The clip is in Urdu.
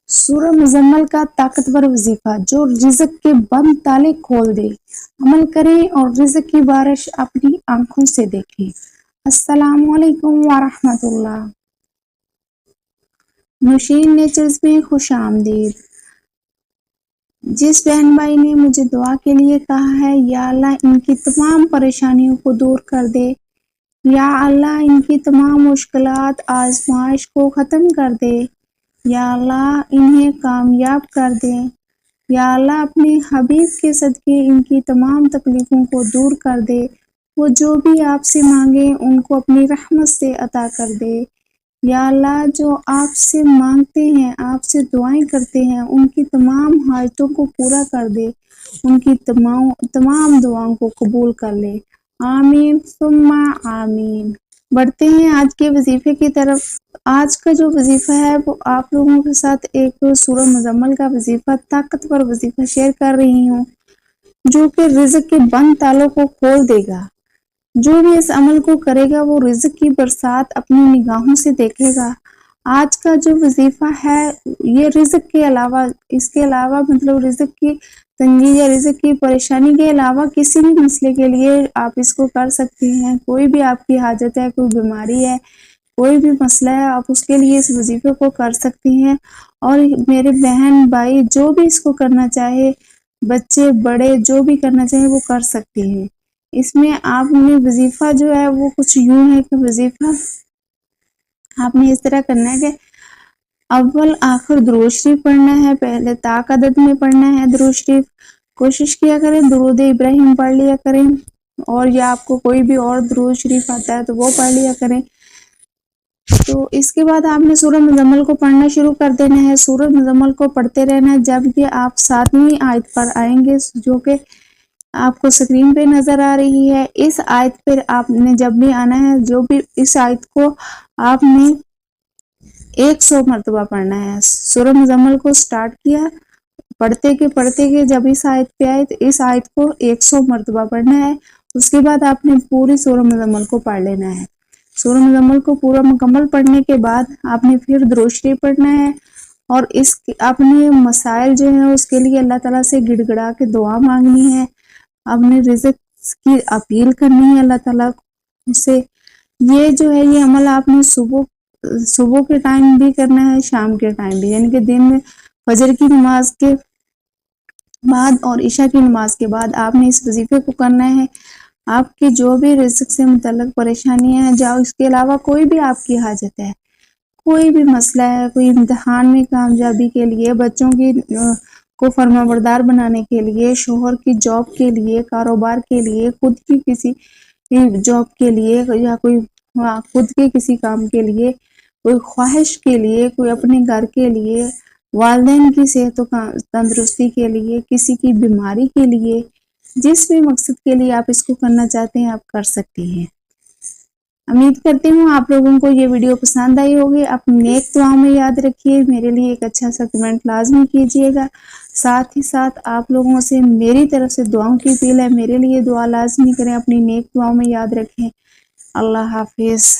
سورہ مزمل کا طاقتور وظیفہ جو رزق کے بند تالے کھول دے، عمل کریں اور رزق کی بارش اپنی آنکھوں سے دیکھیں۔ السلام علیکم ورحمۃ اللہ۔ نوشین نیچرز میں خوش آمدید۔ جس بہن بھائی نے مجھے دعا کے لیے کہا ہے، یا اللہ ان کی تمام پریشانیوں کو دور کر دے، یا اللہ ان کی تمام مشکلات آزمائش کو ختم کر دے، یا اللہ انہیں کامیاب کر دے، یا اللہ اپنے حبیب کے صدقے ان کی تمام تکلیفوں کو دور کر دے، وہ جو بھی آپ سے مانگے ان کو اپنی رحمت سے عطا کر دے، یا اللہ جو آپ سے مانگتے ہیں، آپ سے دعائیں کرتے ہیں، ان کی تمام حاجتوں کو پورا کر دے، ان کی تمام دعاؤں کو قبول کر لے، آمین ثم آمین۔ بڑھتے ہیں آج کے وظیفے کی طرف۔ آج کا جو وظیفہ ہے وہ آپ لوگوں کے ساتھ ایک سورہ مزمل کا وظیفہ، طاقتور وظیفہ شیئر کر رہی ہوں، جو کہ رزق کے بند تالوں کو کھول دے گا۔ جو بھی اس عمل کو کرے گا وہ رزق کی برسات اپنی نگاہوں سے دیکھے گا۔ آج کا جو وظیفہ ہے یہ رزق کے علاوہ، اس کے علاوہ مطلب رزق کی تنگی یا رزق کی پریشانی کے علاوہ کسی بھی مسئلے کے لیے آپ اس کو کر سکتی ہیں۔ کوئی بھی آپ کی حاجت ہے، کوئی بیماری ہے، کوئی بھی مسئلہ ہے، آپ اس کے لیے اس وظیفے کو کر سکتی ہیں۔ اور میرے بہن بھائی جو بھی اس کو کرنا چاہے، بچے بڑے جو بھی کرنا چاہے وہ کر سکتے ہیں۔ اس میں آپ نے وظیفہ جو ہے وہ کچھ یوں ہے کہ وظیفہ آپ نے اس طرح کرنا ہے کہ اول آخر درود شریف پڑھنا ہے، پہلے طاق عدد میں پڑھنا ہے درود شریف، کوشش کیا کریں درود ابراہیم پڑھ لیا کریں، اور یا آپ کو کوئی بھی اور درود شریف آتا ہے تو وہ پڑھ لیا کریں۔ تو اس کے بعد آپ نے سورہ مزمل کو پڑھنا شروع کر دینا ہے۔ سورہ مزمل کو پڑھتے رہنا ہے جب کہ آپ 7ویں آیت پر آئیں گے، جو کہ آپ کو سکرین پہ نظر آ رہی ہے۔ اس آیت پر آپ نے جب بھی آنا ہے، جو بھی اس آیت کو آپ نے 100 مرتبہ پڑھنا ہے۔ سورہ مزمل کو سٹارٹ کیا، پڑھتے کے جب اس آیت پہ آئے تو اس آیت کو 100 مرتبہ پڑھنا ہے۔ اس کے بعد آپ نے پوری سورہ مزمل کو پڑھ لینا ہے۔ سورہ مزمل کو پورا مکمل پڑھنے کے بعد آپ نے پھر درود شریف پڑھنا ہے، اور اس اپنے مسائل جو ہیں اس کے لیے اللہ تعالیٰ سے گڑ گڑا کے دعا مانگنی ہے، اپنے رزق کی اپیل کرنی ہے اللہ تعالیٰ سے۔ یہ جو ہے یہ عمل آپ نے صبح کے ٹائم بھی کرنا ہے، شام کے ٹائم بھی، یعنی کہ دن میں فجر کی نماز کے بعد اور عشاء کی نماز کے بعد آپ نے اس وظیفے کو کرنا ہے۔ آپ کی جو بھی رزق سے متعلق پریشانیاں ہیں، جاؤ اس کے علاوہ کوئی بھی آپ کی حاجت ہے، کوئی بھی مسئلہ ہے، کوئی امتحان میں کامیابی کے لیے، بچوں کی کو فرما بردار بنانے کے لیے، شوہر کی جاب کے لیے، کاروبار کے لیے، خود کی کسی جاب کے لیے، یا کوئی خود کے کسی کام کے لیے، کوئی خواہش کے لیے، کوئی اپنے گھر کے لیے، والدین کی صحت و تندرستی کے لیے، کسی کی بیماری کے لیے، جس بھی مقصد کے لیے آپ اس کو کرنا چاہتے ہیں آپ کر سکتے ہیں۔ امید کرتی ہوں آپ لوگوں کو یہ ویڈیو پسند آئی ہوگی۔ اپنی نیک دعاؤں میں یاد رکھیے، میرے لیے ایک اچھا سا کمنٹ لازمی کیجیے گا، ساتھ ہی ساتھ آپ لوگوں سے میری طرف سے دعاؤں کی اپیل ہے، میرے لیے دعا لازمی کریں، اپنی نیک دعاؤں میں یاد رکھیں۔ اللہ حافظ۔